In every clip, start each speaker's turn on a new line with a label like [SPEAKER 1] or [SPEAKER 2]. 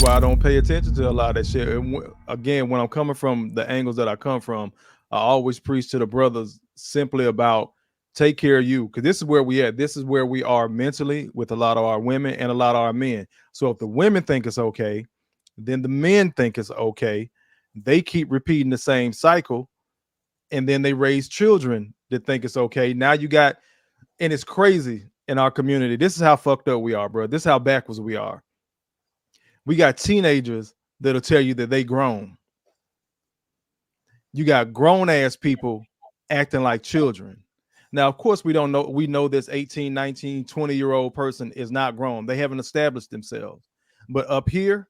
[SPEAKER 1] why I don't pay attention to a lot of that shit. And again, when I'm coming from the angles that I come from, I always preach to the brothers simply about take care of you, because this is where we at. This is where we are mentally with a lot of our women and a lot of our men. So if the women think it's okay, then the men think it's okay. They keep repeating the same cycle, and then they raise children that think it's okay. Now you got, and it's crazy in our community. This is how fucked up we are, bro. This is how backwards we are. We got teenagers that'll tell you that they grown. You got grown ass people acting like children. Now, of course, we don't know. We know this 18, 19, 20-year-old person is not grown. They haven't established themselves. But up here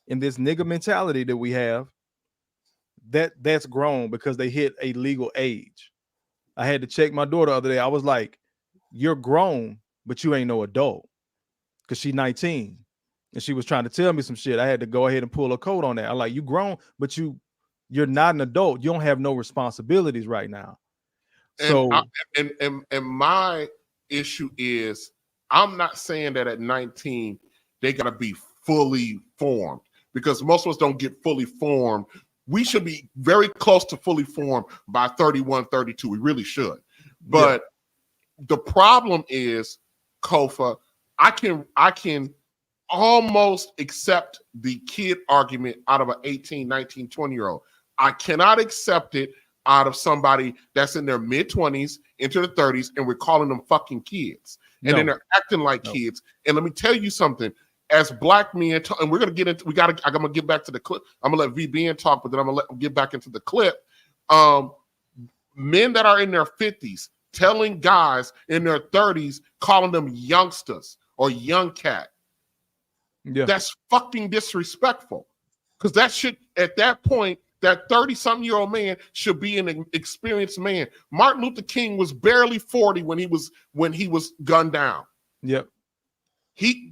[SPEAKER 1] in this nigga mentality that we have, that's grown because they hit a legal age. I had to check my daughter the other day. I was like, you're grown, but you ain't no adult, because she's 19. And she was trying to tell me some shit. I had to go ahead and pull a code on that. I'm like, you grown, but you're not an adult. You don't have no responsibilities right now. So
[SPEAKER 2] and my issue is, I'm not saying that at 19 they gotta be fully formed, because most of us don't get fully formed. We should be very close to fully formed by 31, 32. We really should. But the problem is, Kofa, I can almost accept the kid argument out of an 18, 19, 20-year-old. I cannot accept it out of somebody that's in their mid-20s into the 30s, and we're calling them fucking kids. And then they're acting like kids. And let me tell you something. As black men, and we're gonna get into, I'm gonna get back to the clip. I'm gonna let VBN talk, but then I'm gonna get back into the clip. Men that are in their 50s telling guys in their 30s, calling them youngsters or young cat. Yeah. That's fucking disrespectful. Because that should, at that point, that 30-something-year-old man should be an experienced man. Martin Luther King was barely 40 when he was gunned down. Yep.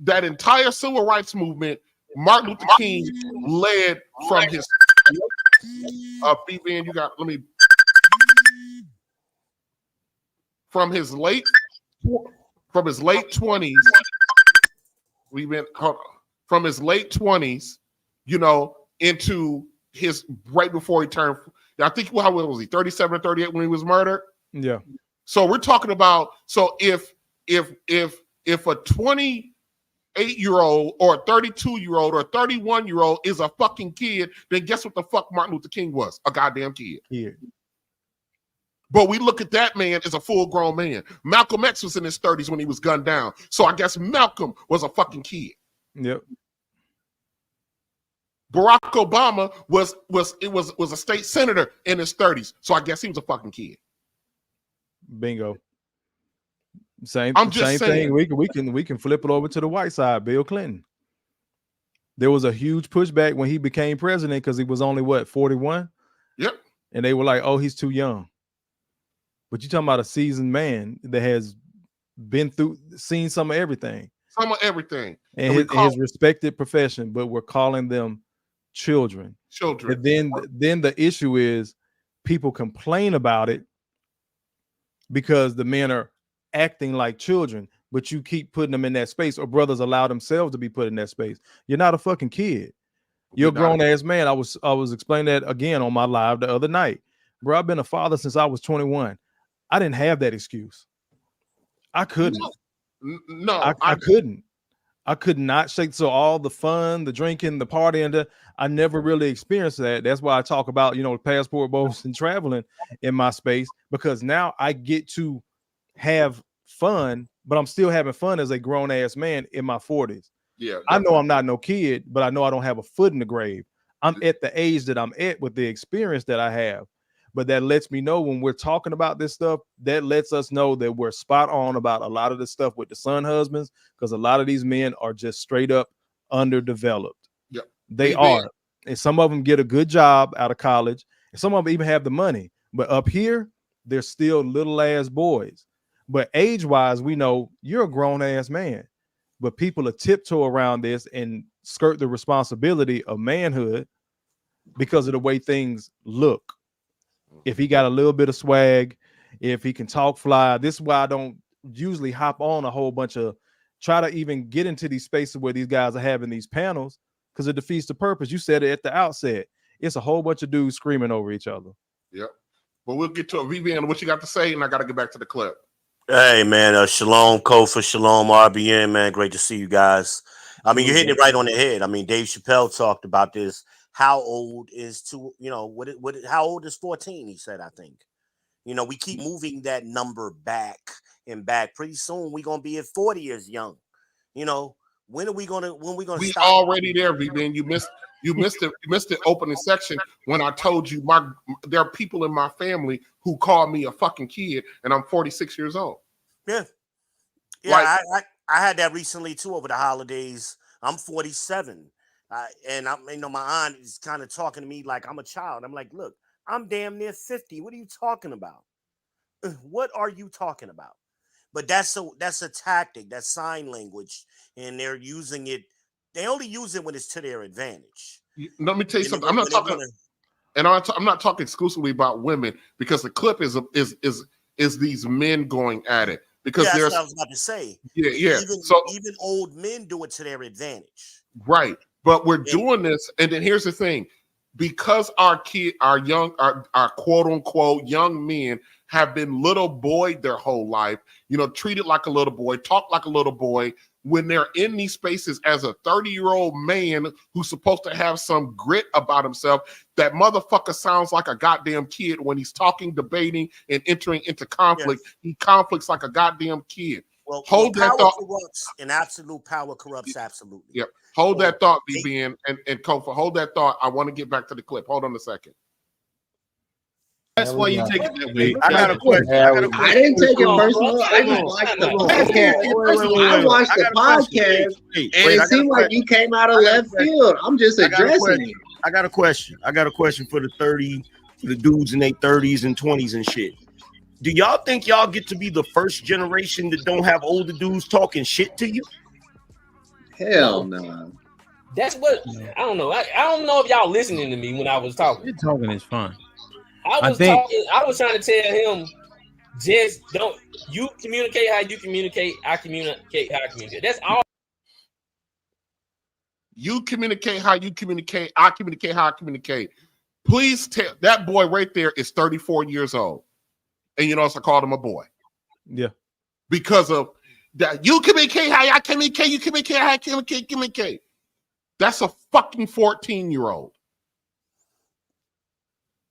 [SPEAKER 2] That entire civil rights movement, Martin Luther King led from his BBN, from his late 20s. From his late 20s, into his right before he turned. I think how old was he? 37 or 38 when he was murdered. Yeah. So we're talking about, so if a 28-year-old or a 32-year-old or a 31-year-old is a fucking kid, then guess what the fuck Martin Luther King was? A goddamn kid. Yeah. But we look at that man as a full-grown man. Malcolm X was in his 30s when he was gunned down. So I guess Malcolm was a fucking kid. Yep. Barack Obama was a state senator in his 30s. So I guess he was a fucking kid. Bingo. Same thing. We can flip it over to the white side. Bill Clinton. There was a huge pushback when he became president because he was only 41? Yep. And they were like, "Oh, he's too young." But you're talking about a seasoned man that has seen some of everything. Some of everything. And his respected profession, but we're calling them children. Children. And then the issue is people complain about it because the men are acting like children, but you keep putting them in that space, or brothers allow themselves to be put in that space. You're not a fucking kid. You're a grown-ass man. I was explaining that again on my live the other night. Bro, I've been a father since I was 21. I didn't have that excuse. I couldn't. I couldn't. I could not shake. So all the fun, the drinking, the partying, I never really experienced that. That's why I talk about, passport boats and traveling in my space, because now I get to have fun, but I'm still having fun as a grown ass man in my 40s. Yeah, definitely. I know I'm not no kid, but I know I don't have a foot in the grave. I'm at the age that I'm at with the experience that I have. But that lets me know when we're talking about this stuff, that lets us know that we're spot on about a lot of the stuff with the son husbands, because a lot of these men are just straight up underdeveloped. Yeah, they are. And some of them get a good job out of college, and some of them even have the money. But up here, they're still little ass boys. But age-wise, we know you're a grown-ass man. But people are tiptoe around this and skirt the responsibility of manhood because of the way things look. If he got a little bit of swag, if he can talk fly, this is why I don't usually hop on a whole bunch of, try to even get into these spaces where these guys are having these panels,
[SPEAKER 1] because it defeats the purpose. You said it at the outset. It's a whole bunch of dudes screaming over each other.
[SPEAKER 2] Yep. But we'll get to a VVN, what you got to say, and I got to get back to the clip.
[SPEAKER 3] Hey, man, shalom, Kofa, shalom, RBN, man. Great to see you guys. I mean, you're hitting it right on the head. I mean, Dave Chappelle talked about this. How old is how old is 14? He said, I think. We keep moving that number back and back. Pretty soon we're gonna be at 40 years young. When are we gonna
[SPEAKER 2] we
[SPEAKER 3] stop?
[SPEAKER 2] Already there, VVN. You missed the opening section when I told you there are people in my family who call me a fucking kid, and I'm 46 years old.
[SPEAKER 3] Yeah. Like, I had that recently too over the holidays. I'm 47, and my aunt is kind of talking to me like I'm a child. I'm like, look, I'm damn near 50. What are you talking about? What are you talking about? But that's a tactic, that's sign language, and they're using it. They only use it when it's to their advantage.
[SPEAKER 2] Let me tell you something. I'm not talking exclusively about women, because the clip is these men going at it. Because
[SPEAKER 3] that's what I was about to say.
[SPEAKER 2] Yeah.
[SPEAKER 3] Even old men do it to their advantage.
[SPEAKER 2] Right. But we're doing this, and then here's the thing. Because our quote unquote young men have been little boyed their whole life, treated like a little boy, talk like a little boy, when they're in these spaces as a 30-year-old man who's supposed to have some grit about himself, that motherfucker sounds like a goddamn kid when he's talking, debating, and entering into conflict. Yes. He conflicts like a goddamn kid.
[SPEAKER 3] Well, hold that thought. Corrupts, and absolute power corrupts absolutely.
[SPEAKER 2] Yep. Hold that thought, BBN and Kofa. Hold that thought. I want to get back to the clip. Hold on a second.
[SPEAKER 4] That's why you take it that way.
[SPEAKER 5] I got a question.
[SPEAKER 4] I didn't take it personal. I just watched the podcast. I watched the podcast, and it seemed like you came out of left field. I'm just addressing it.
[SPEAKER 5] I got a question. For the dudes in their 30s and 20s and shit. Do y'all think y'all get to be the first generation that don't have older dudes talking shit to you?
[SPEAKER 4] Hell no.
[SPEAKER 6] That's what I don't know. I don't know if y'all listening to me when I was talking.
[SPEAKER 7] You're talking is fun.
[SPEAKER 6] I was trying to tell him, just don't you communicate how you communicate. I communicate how I communicate. That's all.
[SPEAKER 2] You communicate how you communicate. I communicate how I communicate. Please tell that boy right there is 34 years old. And I called him a boy.
[SPEAKER 1] Yeah.
[SPEAKER 2] Because of that. You communicate how I communicate. You communicate how I communicate. That's a fucking 14-year-old.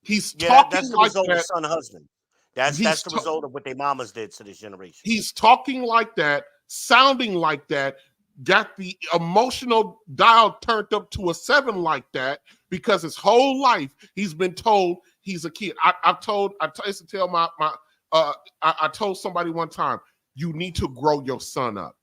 [SPEAKER 2] He's talking
[SPEAKER 3] that's the
[SPEAKER 2] like
[SPEAKER 3] result
[SPEAKER 2] that.
[SPEAKER 3] Of son and husband. That's the result of what their mamas did to this generation.
[SPEAKER 2] He's talking like that, sounding like that, got the emotional dial turned up to a 7 like that, because his whole life he's been told he's a kid. I used to tell I told somebody one time, you need to grow your son up.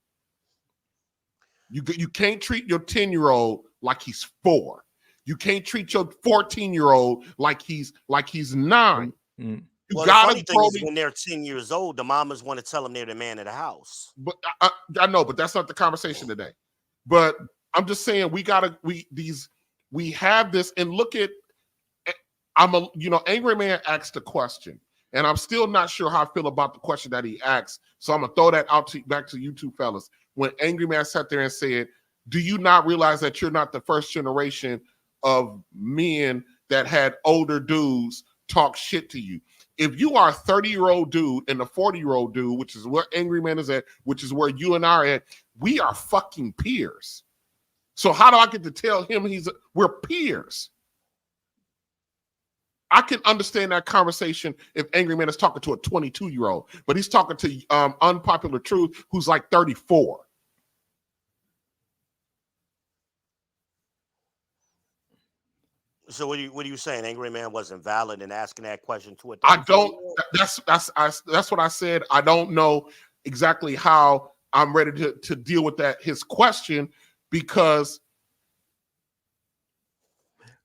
[SPEAKER 2] You can't treat your 10-year-old like he's 4. You can't treat your 14-year-old like he's 9.
[SPEAKER 3] You gotta the funny thing is when they're 10 years old, the mamas want to tell them they're the man of the house.
[SPEAKER 2] But I know, but that's not the conversation today. But I'm just saying we have this, and look at Angry Man asked a question, and I'm still not sure how I feel about the question that he asked. So I'm gonna throw that back to you two fellas. When Angry Man sat there and said, "Do you not realize that you're not the first generation of men that had older dudes talk shit to you? If you are a 30-year-old dude and a 40-year-old dude, which is where Angry Man is at, which is where you and I are at, we are fucking peers. So how do I get to tell him we're peers?" I can understand that conversation if Angry Man is talking to a 22-year-old, but he's talking to Unpopular Truth, who's like 34.
[SPEAKER 3] So what are you saying? Angry Man wasn't valid in asking that question to a 34-year-old?
[SPEAKER 2] I don't. That's what I said. I don't know exactly how I'm ready to deal with his question, because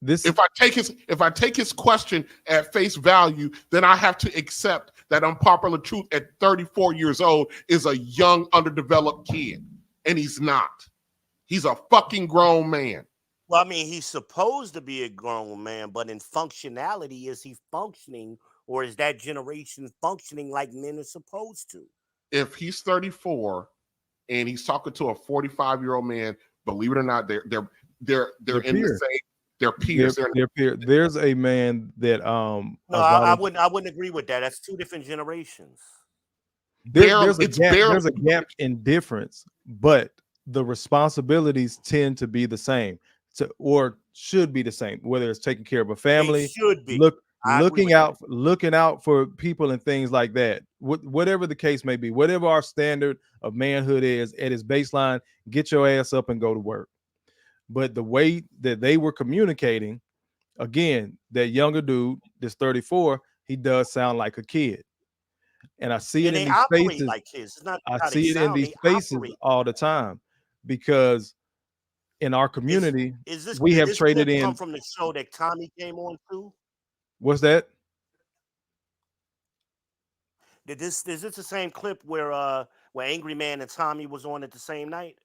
[SPEAKER 2] if I take his question at face value, then I have to accept that Unpopular Truth at 34 years old is a young, underdeveloped kid, and he's not. He's a fucking grown man.
[SPEAKER 3] Well, I mean, he's supposed to be a grown man, but in functionality, is he functioning, or is that generation functioning like men are supposed to?
[SPEAKER 2] If he's 34 and he's talking to a 45-year-old man, believe it or not, they're in the same. They're peers.
[SPEAKER 1] They're peers. There's a man that
[SPEAKER 3] No, I wouldn't agree with that. That's two different generations.
[SPEAKER 1] There's a gap in difference, but the responsibilities tend to be the same, or should be the same. Whether it's taking care of a family,
[SPEAKER 3] they should be
[SPEAKER 1] looking out for people and things like that. Whatever the case may be, whatever our standard of manhood is at its baseline, get your ass up and go to work. But the way that they were communicating, again, that younger dude, this 34, he does sound like a kid. And I see it in these spaces.
[SPEAKER 3] Like kids. It's not
[SPEAKER 1] I see it in these spaces all the time, because in our community, we have traded in.
[SPEAKER 3] Come from the show that Tommy came on to.
[SPEAKER 1] What's that?
[SPEAKER 3] Is this the same clip where Angry Man and Tommy was on at the same night?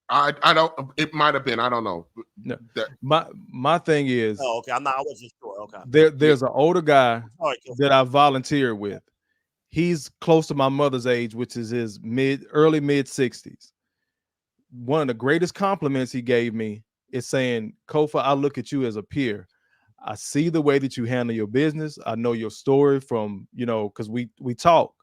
[SPEAKER 2] I don't. It might have been. I don't know.
[SPEAKER 1] No. My thing is.
[SPEAKER 3] Oh, okay. I wasn't sure. Okay.
[SPEAKER 1] There's an older guy that I volunteered with. He's close to my mother's age, which is his early mid 60s. One of the greatest compliments he gave me is saying, "Kofa, I look at you as a peer. I see the way that you handle your business. I know your story from, because we talk.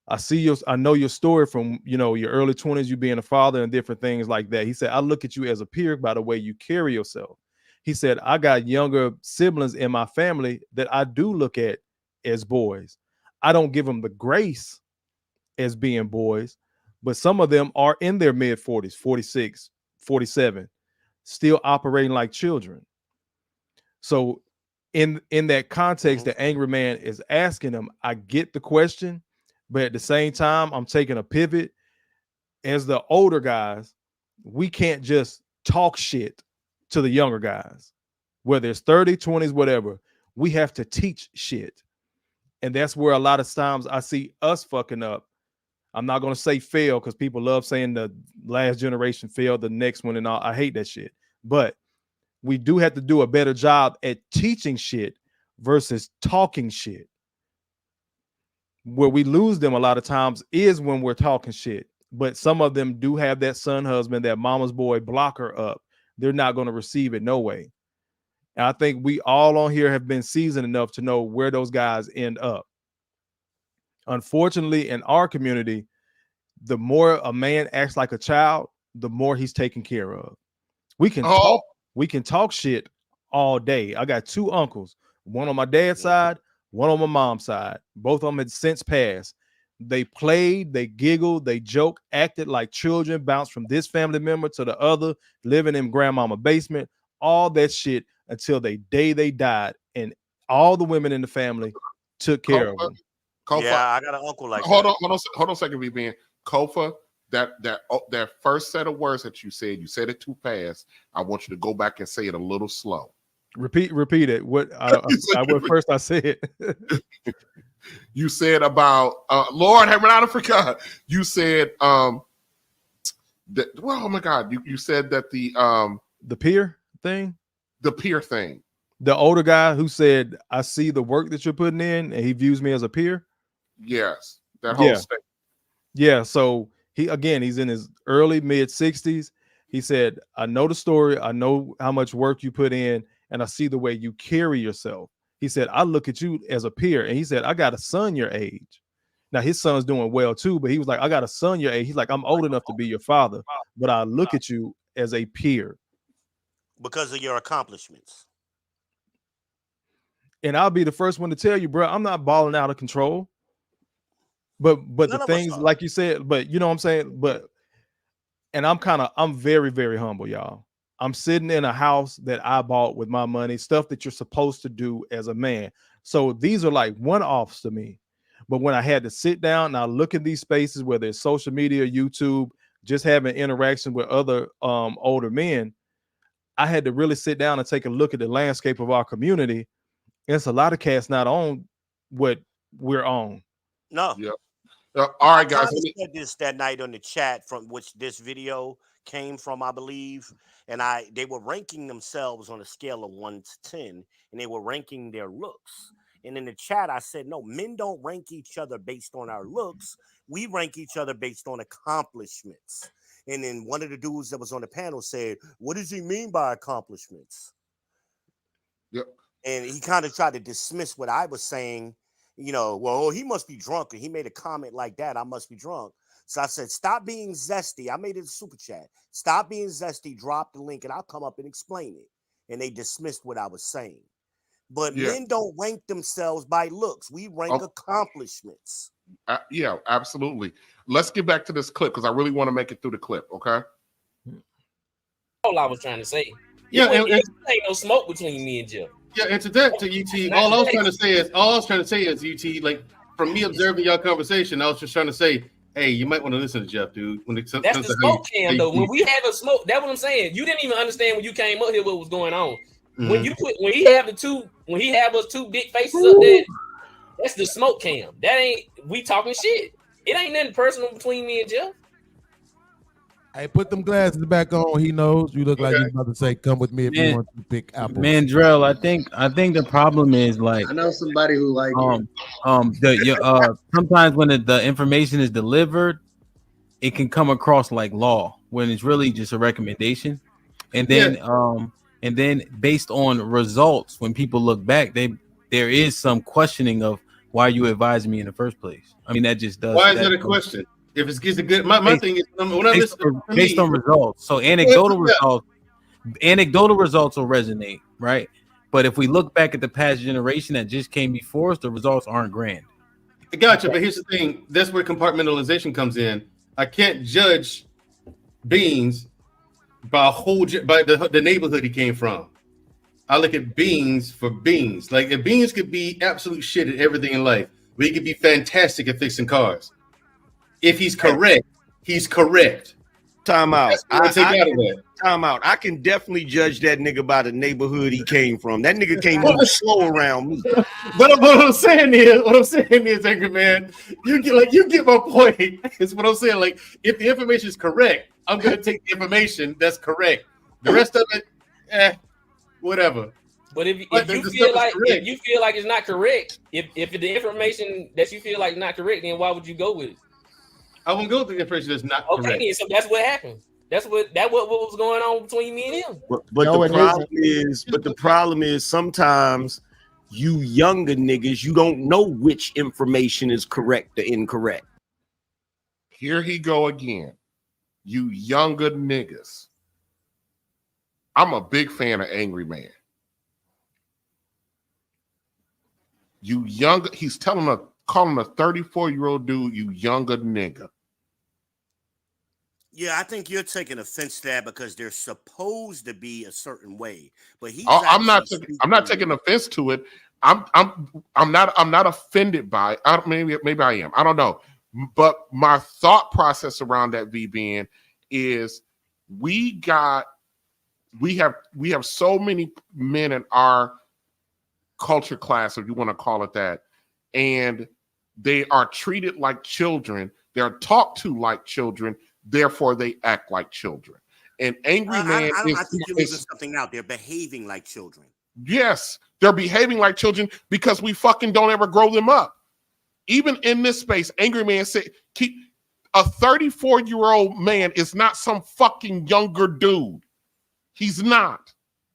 [SPEAKER 1] I know your story from, your early 20s, you being a father and different things like that." He said, "I look at you as a peer by the way you carry yourself." He said, "I got younger siblings in my family that I do look at as boys. I don't give them the grace as being boys, but some of them are in their mid 40s, 46, 47, still operating like children." So in that context, the angry man is asking them, I get the question, but at the same time, I'm taking a pivot. As the older guys, we can't just talk shit to the younger guys, whether it's 30, 20s, whatever. We have to teach shit. And that's where a lot of times I see us fucking up. I'm not going to say fail, because people love saying the last generation failed, the next one and all. I hate that shit. But we do have to do a better job at teaching shit versus talking shit. Where we lose them a lot of times is when we're talking shit. But some of them do have that son husband, that mama's boy blocker up. They're not going to receive it no way. And I think we all on here have been seasoned enough to know where those guys end up. Unfortunately, in our community, the more a man acts like a child, the more he's taken care of. We can talk shit all day. I got two uncles, one on my dad's side, one on my mom's side. Both of them had since passed. They played, they giggled, they joked, acted like children, bounced from this family member to the other, living in grandmama's basement, all that shit until the day they died. And all the women in the family took care of them.
[SPEAKER 2] Kofa,
[SPEAKER 3] yeah, I got an uncle like
[SPEAKER 2] hold on a second, VBN. Kofa, that first set of words that you said it too fast. I want you to go back and say it a little slow.
[SPEAKER 1] Repeat it. What first I said.
[SPEAKER 2] You said about Lord, I forgot. You said that. Well, oh my God, you said that the
[SPEAKER 1] peer thing.
[SPEAKER 2] The peer thing.
[SPEAKER 1] The older guy who said, "I see the work that you're putting in, and he views me as a peer."
[SPEAKER 2] Yes, that whole statement.
[SPEAKER 1] Yeah. So he's in his early mid 60s. He said, "I know the story. I know how much work you put in, and I see the way you carry yourself." He said, "I look at you as a peer." And he said, "I got a son your age." Now his son's doing well too, but he was like, "I got a son your age." He's like, "I'm old enough to be your father, but I look at you as a peer
[SPEAKER 3] because of your accomplishments."
[SPEAKER 1] And I'll be the first one to tell you, bro, I'm not balling out of control. But the things like you said, but you know what I'm saying? And I'm very, very humble, y'all. I'm sitting in a house that I bought with my money, stuff that you're supposed to do as a man. So these are like one-offs to me. But when I had to sit down and I look at these spaces, whether it's social media, YouTube, just having interaction with other older men, I had to really sit down and take a look at the landscape of our community. And it's a lot of cats not on what we're on.
[SPEAKER 3] No.
[SPEAKER 2] Yeah. All right, guys.
[SPEAKER 3] I said this that night on the chat from which this video came from, I believe. And they were ranking themselves on a scale of 1 to 10, and they were ranking their looks. And in the chat, I said, no, men don't rank each other based on our looks. We rank each other based on accomplishments. And then one of the dudes that was on the panel said, "What does he mean by accomplishments?"
[SPEAKER 2] Yep.
[SPEAKER 3] And he kind of tried to dismiss what I was saying. Well, he must be drunk. And he made a comment like that. I must be drunk. So I said, stop being zesty. I made it a super chat. Stop being zesty. Drop the link and I'll come up and explain it. And they dismissed what I was saying. But men don't rank themselves by looks. We rank accomplishments.
[SPEAKER 2] Yeah, absolutely. Let's get back to this clip because I really want to make it through the clip. Okay.
[SPEAKER 6] All I was trying to say.
[SPEAKER 7] Yeah,
[SPEAKER 6] and ain't no smoke between me and Jeff.
[SPEAKER 7] Yeah, and to that, to UT, all I was trying to say is, UT, like from me observing your conversation, I was just trying to say, hey, you might want to listen to Jeff, dude.
[SPEAKER 6] That's the smoke cam, though. When we have a smoke, that's what I'm saying. You didn't even understand when you came up here what was going on. Mm-hmm. When he have us two big faces up there, that's the smoke cam. That ain't we talking shit. It ain't nothing personal between me and Jeff.
[SPEAKER 8] Hey, put them glasses back on. He knows you look like you're about to say, "Come with me if you want to pick apples."
[SPEAKER 9] Mandrell, I think the problem is like
[SPEAKER 4] I know somebody who like
[SPEAKER 9] sometimes when the information is delivered, it can come across like law when it's really just a recommendation, and then based on results, when people look back, there is some questioning of why you advised me in the first place. I mean, that just does.
[SPEAKER 7] Why is that a question? If it's a good, my thing is
[SPEAKER 9] based on results. So anecdotal results will resonate, right? But if we look back at the past generation that just came before us, the results aren't grand.
[SPEAKER 7] I gotcha, but here's the thing: that's where compartmentalization comes in. I can't judge Beans by the neighborhood he came from. I look at Beans for Beans. Like if Beans could be absolute shit at everything in life, but he could be fantastic at fixing cars. If he's correct, he's correct.
[SPEAKER 5] Time out. Time out. I can definitely judge that nigga by the neighborhood he came from. That nigga came slow around me.
[SPEAKER 7] But what I'm saying is, Angry Man, you get my point. Is what I'm saying. Like, if the information is correct, I'm gonna take the information that's correct. The rest of it, whatever.
[SPEAKER 6] But if you feel like it's not correct, if the information that you feel like is not correct, then why would you go with it?
[SPEAKER 7] I won't go through the information that's not correct.
[SPEAKER 6] Okay, so that's what happened. That's what was going on between me and him.
[SPEAKER 5] But the problem is sometimes you younger niggas, you don't know which information is correct or incorrect.
[SPEAKER 2] Here he go again. You younger niggas. I'm a big fan of Angry Man. He's calling a 34-year-old dude, you younger nigga.
[SPEAKER 3] Yeah, I think you're taking offense to that because they're supposed to be a certain way. But
[SPEAKER 2] I'm not taking offense to it. I'm not offended by it. Maybe I am. I don't know. But my thought process around that VBN is we have so many men in our culture class, if you want to call it that, and they are treated like children. They're talked to like children. Therefore, they act like children. And Angry Man
[SPEAKER 3] I think you're leaving something out. They're behaving like children.
[SPEAKER 2] Yes, they're behaving like children because we fucking don't ever grow them up. Even in this space, Angry Man said, a 34-year-old man is not some fucking younger dude. He's not.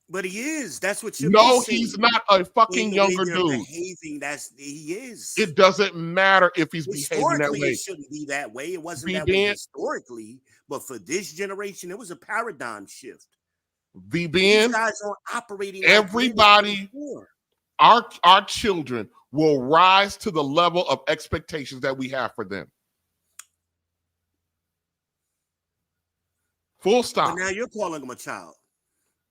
[SPEAKER 3] But he is. That's what you're
[SPEAKER 2] missing. He's not a fucking younger dude.
[SPEAKER 3] Behaving, he is.
[SPEAKER 2] It doesn't matter if he's behaving that way.
[SPEAKER 3] It shouldn't be that way. It wasn't that way historically, but for this generation, it was a paradigm shift.
[SPEAKER 2] These
[SPEAKER 3] guys are operating.
[SPEAKER 2] Everybody, our children will rise to the level of expectations that we have for them. Full stop.
[SPEAKER 3] But now you're calling him a child.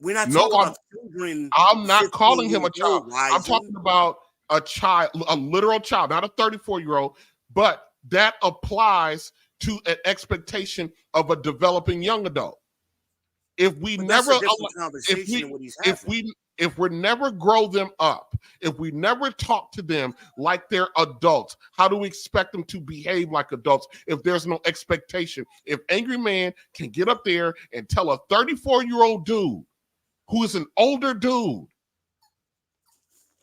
[SPEAKER 3] We're not talking about children.
[SPEAKER 2] I'm not calling him a child. I'm talking about a child, a literal child, not a 34-year-old, but that applies to an expectation of a developing young adult. If we never never grow them up, if we never talk to them like they're adults, how do we expect them to behave like adults if there's no expectation? If Angry Man can get up there and tell a 34-year-old dude who is an older dude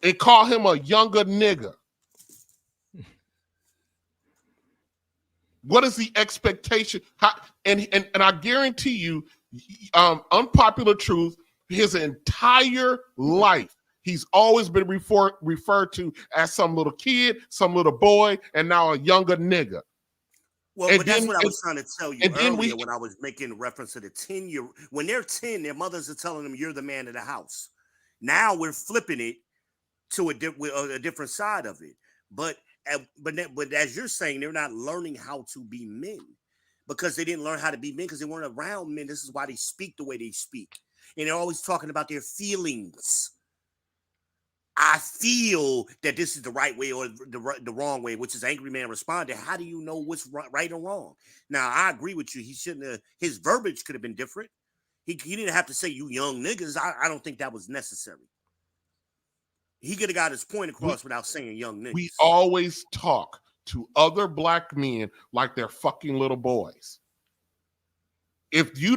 [SPEAKER 2] and call him a younger nigga, What is the expectation? And I guarantee you, unpopular truth, his entire life, he's always been referred to as some little kid, some little boy, and now a younger nigga.
[SPEAKER 3] Well, but that's what I was trying to tell you earlier when I was making reference to the 10-year. When they're 10, their mothers are telling them you're the man of the house. Now we're flipping it to a different side of it. But as you're saying, they're not learning how to be men because they didn't learn how to be men because they weren't around men. This is why they speak the way they speak. And they're always talking about their feelings. I feel that this is the right way or the wrong way, which is angry man responded. How do you know what's right or wrong? Now, I agree with you. He shouldn't have, his verbiage could have been different. He didn't have to say you young niggas. I don't think that was necessary. He could have got his point across without saying young niggas.
[SPEAKER 2] We always talk to other black men like they're fucking little boys. If you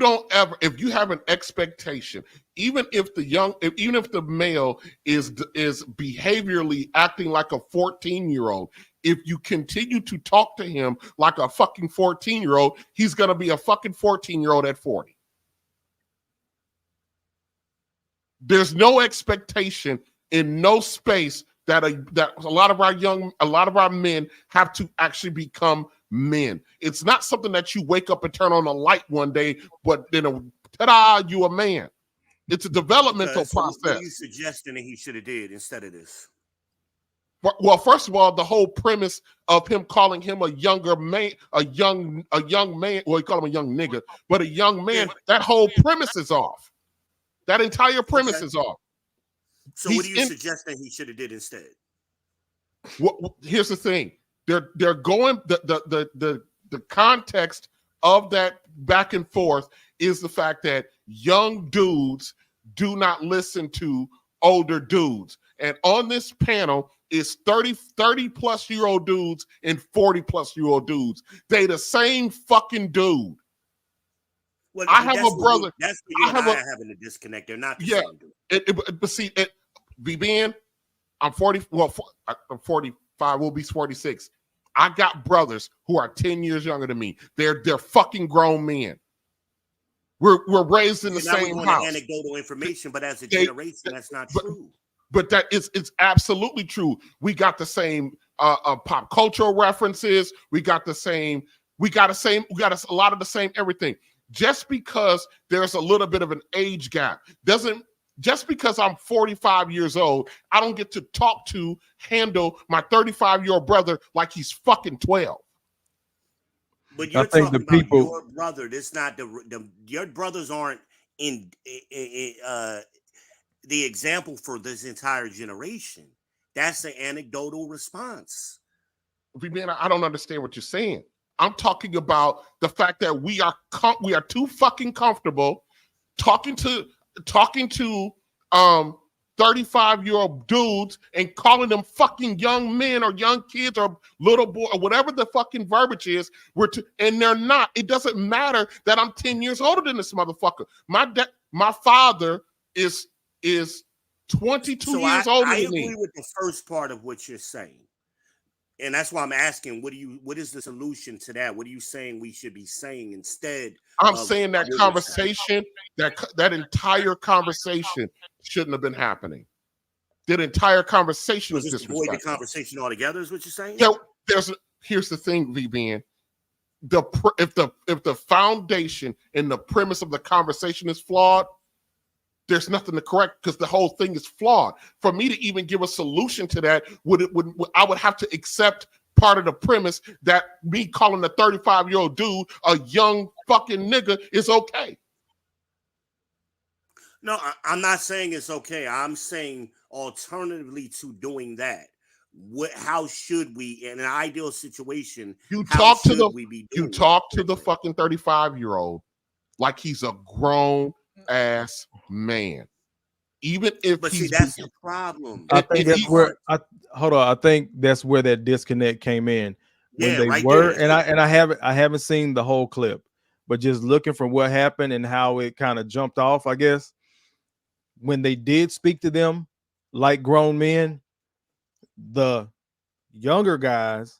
[SPEAKER 2] have an expectation, even if the male is behaviorally acting like a 14-year-old, if you continue to talk to him like a fucking 14-year-old, he's gonna be a fucking 14-year-old at 40. There's no expectation in no space that a lot of our men have to actually become men. It's not something that you wake up and turn on a light one day, but then ta-da, you a man. It's a developmental process.
[SPEAKER 3] What are you suggesting that he should have did instead of this?
[SPEAKER 2] Well, first of all, the whole premise of him calling him a younger man, a young man, well, he called him a young nigga, but a young man, that whole premise is off. That entire premise is off.
[SPEAKER 3] So what do you suggest that he should have did instead?
[SPEAKER 2] Here's the thing. They're going the context of that back and forth is the fact that young dudes do not listen to older dudes. And on this panel is 30 plus year old dudes and 40 plus year old dudes. They the same fucking dude.
[SPEAKER 3] Well,
[SPEAKER 2] I have a brother.
[SPEAKER 3] That's where you and I are having a disconnect. They're not the same dude.
[SPEAKER 2] But see, BBN, I'm 40. Well, I'm 45. We'll be 46. I got brothers who are 10 years younger than me. They're fucking grown men. We're raised in the same house.
[SPEAKER 3] Anecdotal information, but as a generation, that's not true.
[SPEAKER 2] But it's absolutely true. We got the same pop cultural references. We got a lot of the same everything. Just because there's a little bit of an age gap just because I'm 45 years old, I don't get to handle my 35-year-old brother like he's fucking 12.
[SPEAKER 3] But you're talking about your brother. That's not your brothers aren't in the example for this entire generation. That's an anecdotal response.
[SPEAKER 2] Man, I don't understand what you're saying. I'm talking about the fact that we are too fucking comfortable talking to 35-year-old dudes and calling them fucking young men or young kids or little boy or whatever the fucking verbiage is. And they're not. It doesn't matter that I'm 10 years older than this motherfucker. My father is 22 years older than me.
[SPEAKER 3] I agree with the first part of what you're saying. And that's why I'm asking, what is the solution to that? What are you saying we should be saying instead?
[SPEAKER 2] I'm saying that conversation, that entire conversation shouldn't have been happening. That entire conversation was
[SPEAKER 3] just avoid the conversation altogether, is what you're saying?
[SPEAKER 2] Here's the thing, VBN. If the foundation and the premise of the conversation is flawed, there's nothing to correct because the whole thing is flawed. For me to even give a solution to that, I would have to accept part of the premise that me calling a 35-year-old dude a young fucking nigga is okay.
[SPEAKER 3] No, I'm not saying it's okay. I'm saying alternatively to doing that, how should we, in an ideal situation,
[SPEAKER 2] you talk to the fucking 35-year-old like he's a grown ass man, even if
[SPEAKER 3] that's the problem.
[SPEAKER 1] I think that's where I think that's where that disconnect came in when I haven't seen the whole clip, but just looking from what happened and how it kind of jumped off. I guess when they did speak to them like grown men, the younger guys,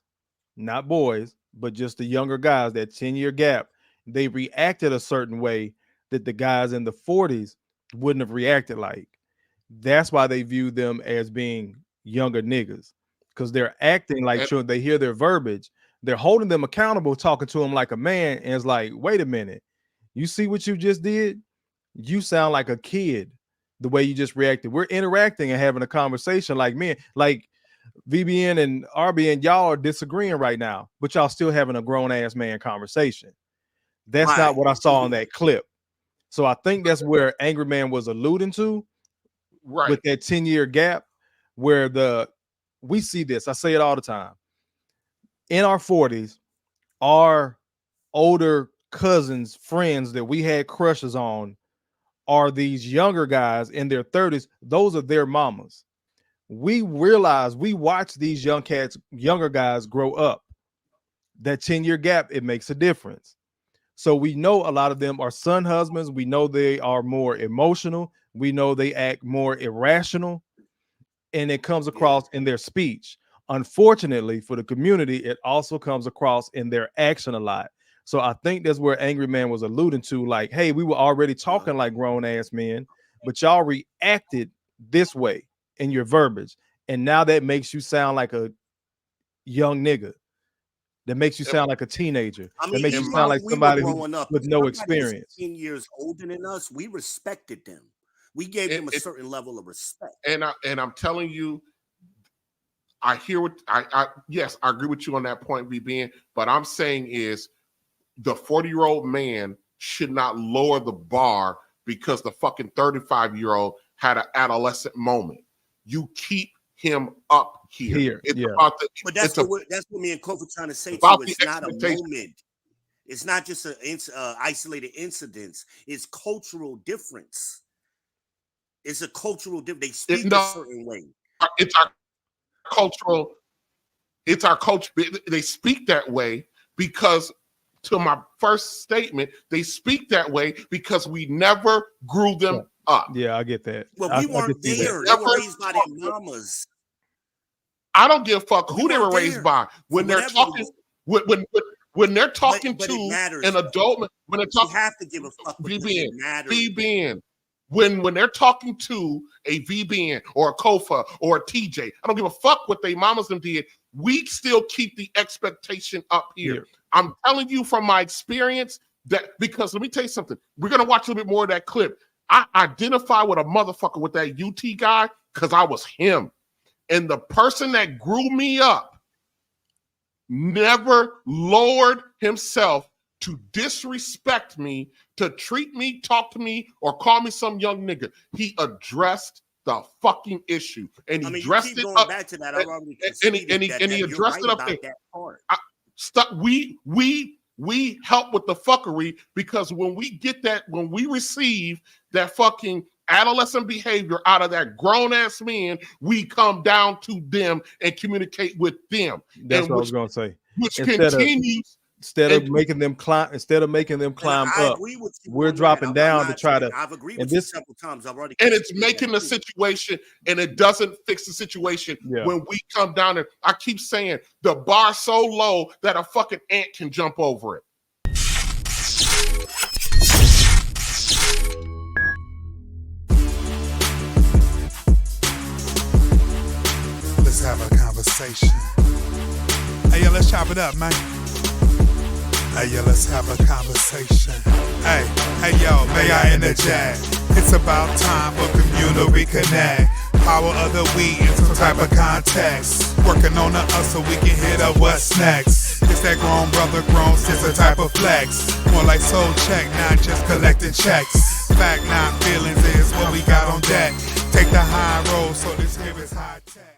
[SPEAKER 1] not boys, but just the younger guys, that 10-year gap, they reacted a certain way that the guys in the 40s wouldn't have reacted like. That's why they view them as being younger niggas, because they're acting like children. They hear their verbiage, they're holding them accountable, talking to them like a man, and it's like, wait a minute, you see what you just did? You sound like a kid the way you just reacted. We're interacting and having a conversation like men, like VBN and RBN, y'all are disagreeing right now, but y'all still having a grown ass man conversation. That's not what I saw in that clip. So I think that's where Angry Man was alluding to, with that 10-year gap, where we see this. I say it all the time. In our 40s, our older cousins, friends that we had crushes on are these younger guys in their 30s. Those are their mamas. We realize, we watch these younger guys grow up. That 10-year gap, it makes a difference. So we know a lot of them are son husbands. We know they are more emotional. We know they act more irrational, and it comes across in their speech. Unfortunately for the community, it also comes across in their action a lot. So I think that's where Angry Man was alluding to, like, hey, we were already talking like grown ass men, but y'all reacted this way in your verbiage, and now that makes you sound like a young nigga. That makes you sound like a teenager.
[SPEAKER 3] I mean,
[SPEAKER 1] that makes you sound like somebody with no experience.
[SPEAKER 3] 10 years older than us, we respected them. We gave them a certain level of respect.
[SPEAKER 2] And I'm telling you, I hear what yes, I agree with you on that point, BBN. But I'm saying is, the 40-year-old man should not lower the bar because the fucking 35-year-old had an adolescent moment. You keep him up here. It's about the,
[SPEAKER 3] but that's what me and Kofi trying to say to you. It's not a moment. It's not just an isolated incidents. It's cultural difference. It's a cultural difference. They speak a certain way.
[SPEAKER 2] It's our cultural. It's our culture. They speak that way because, to my first statement, they speak that way because we never grew them up.
[SPEAKER 1] Yeah, I get that.
[SPEAKER 3] Well, we weren't there. They were raised by their mamas.
[SPEAKER 2] I don't give a fuck who they were raised by. When they're talking, when they're talking to an adult, when they're talking,
[SPEAKER 3] you have to give a fuck.
[SPEAKER 2] VBN. When they're talking to a VBN or a Kofa or a TJ, I don't give a fuck what they mamas them did. We still keep the expectation up here. I'm telling you from my experience that, because let me tell you something. We're gonna watch a little bit more of that clip. I identify with a motherfucker with that UT guy because I was him. And the person that grew me up never lowered himself to disrespect me, to treat me, talk to me, or call me some young nigga. He addressed the fucking issue, and he dressed it up.
[SPEAKER 3] Back to that,
[SPEAKER 2] and he addressed it up there. We help with the fuckery because when we receive that fucking adolescent behavior out of that grown ass man, we come down to them and communicate with them.
[SPEAKER 1] That's what I was going to say.
[SPEAKER 2] Which continues.
[SPEAKER 1] Instead of making them climb up, we're dropping down to try to.
[SPEAKER 3] I've agreed with you several times. I've already.
[SPEAKER 2] And it's making the situation, and it doesn't fix the situation when we come down there. I keep saying the bar so low that a fucking ant can jump over it.
[SPEAKER 10] Let's have a conversation. Hey, yo, let's chop it up, man. Hey, yo, let's have a conversation. Hey, yo, may I interject? It's about time for communal reconnect. Power of the we in some type of context. Working on the us so we can hit up what's next. It's that grown brother, grown sister type of flex. More like soul check, not just collecting checks. Fact, not feelings is what we got on deck. Take the high road so this here is high tech.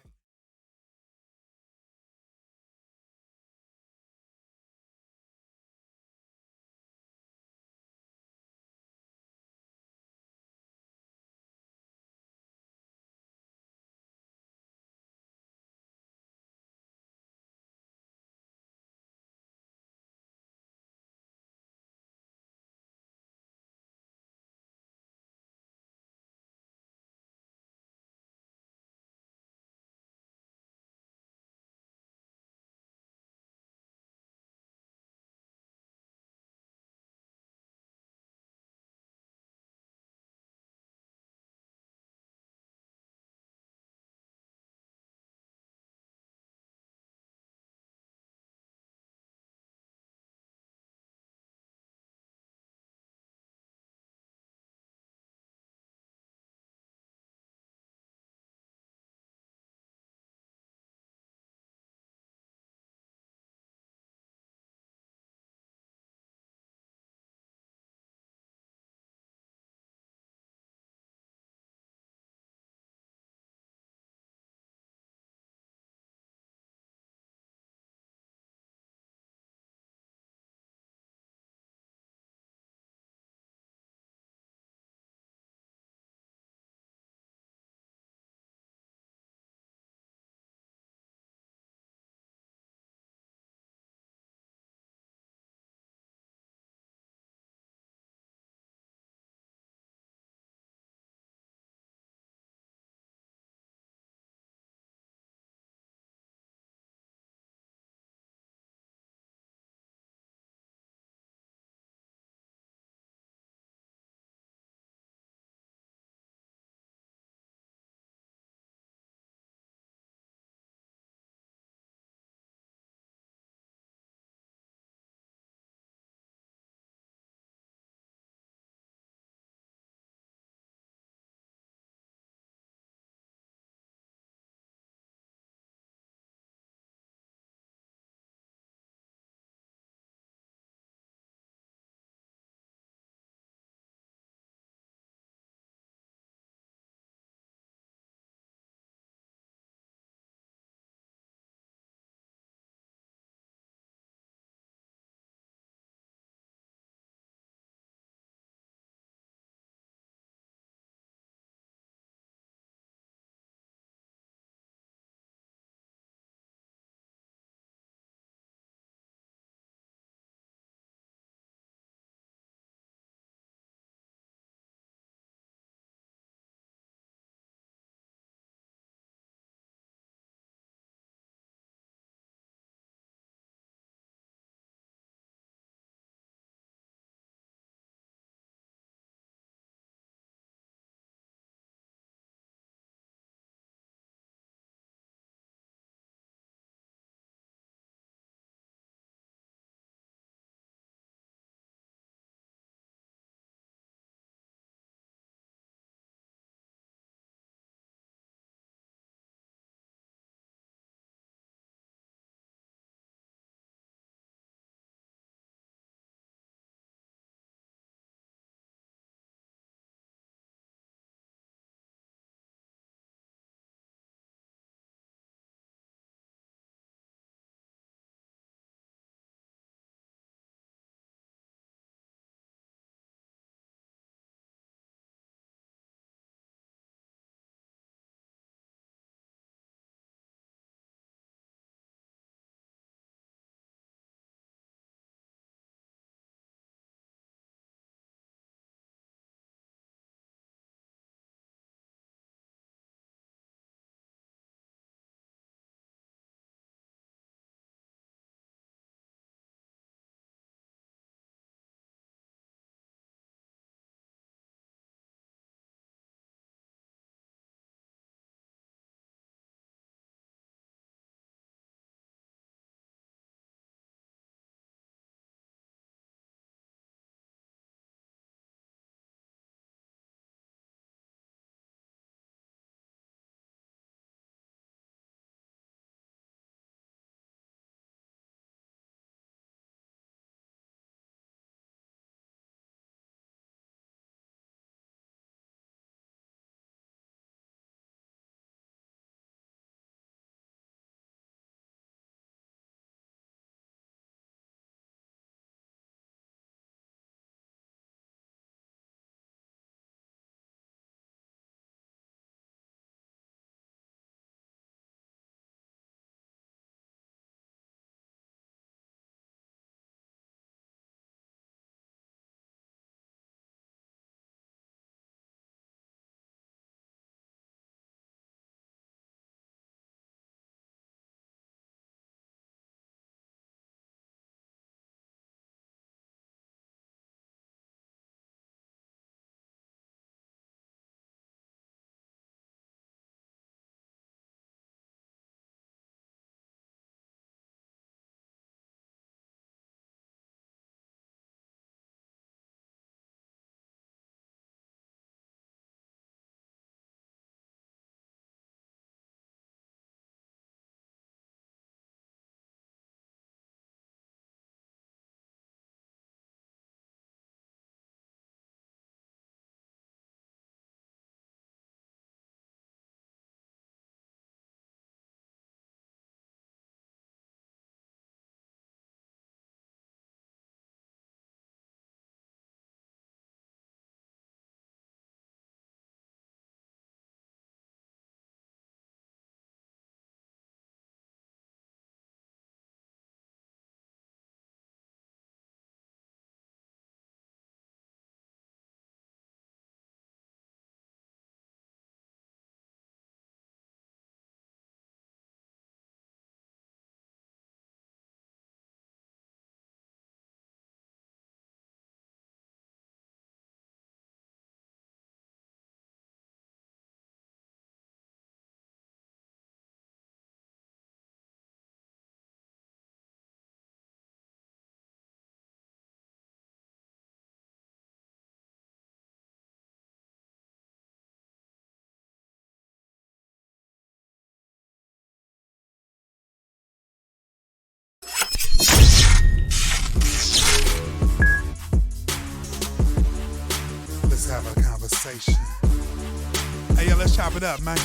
[SPEAKER 10] conversation. Hey, yo, let's chop it up, man.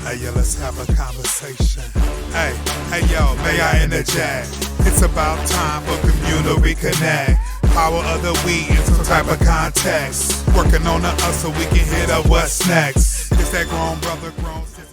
[SPEAKER 10] Hey, yo, let's have a conversation. Hey, yo, may I interject? It's about time for communal reconnect. Power of the weed in some type of context. Working on the us so we can hit up what's next. It's that grown brother, grown sister.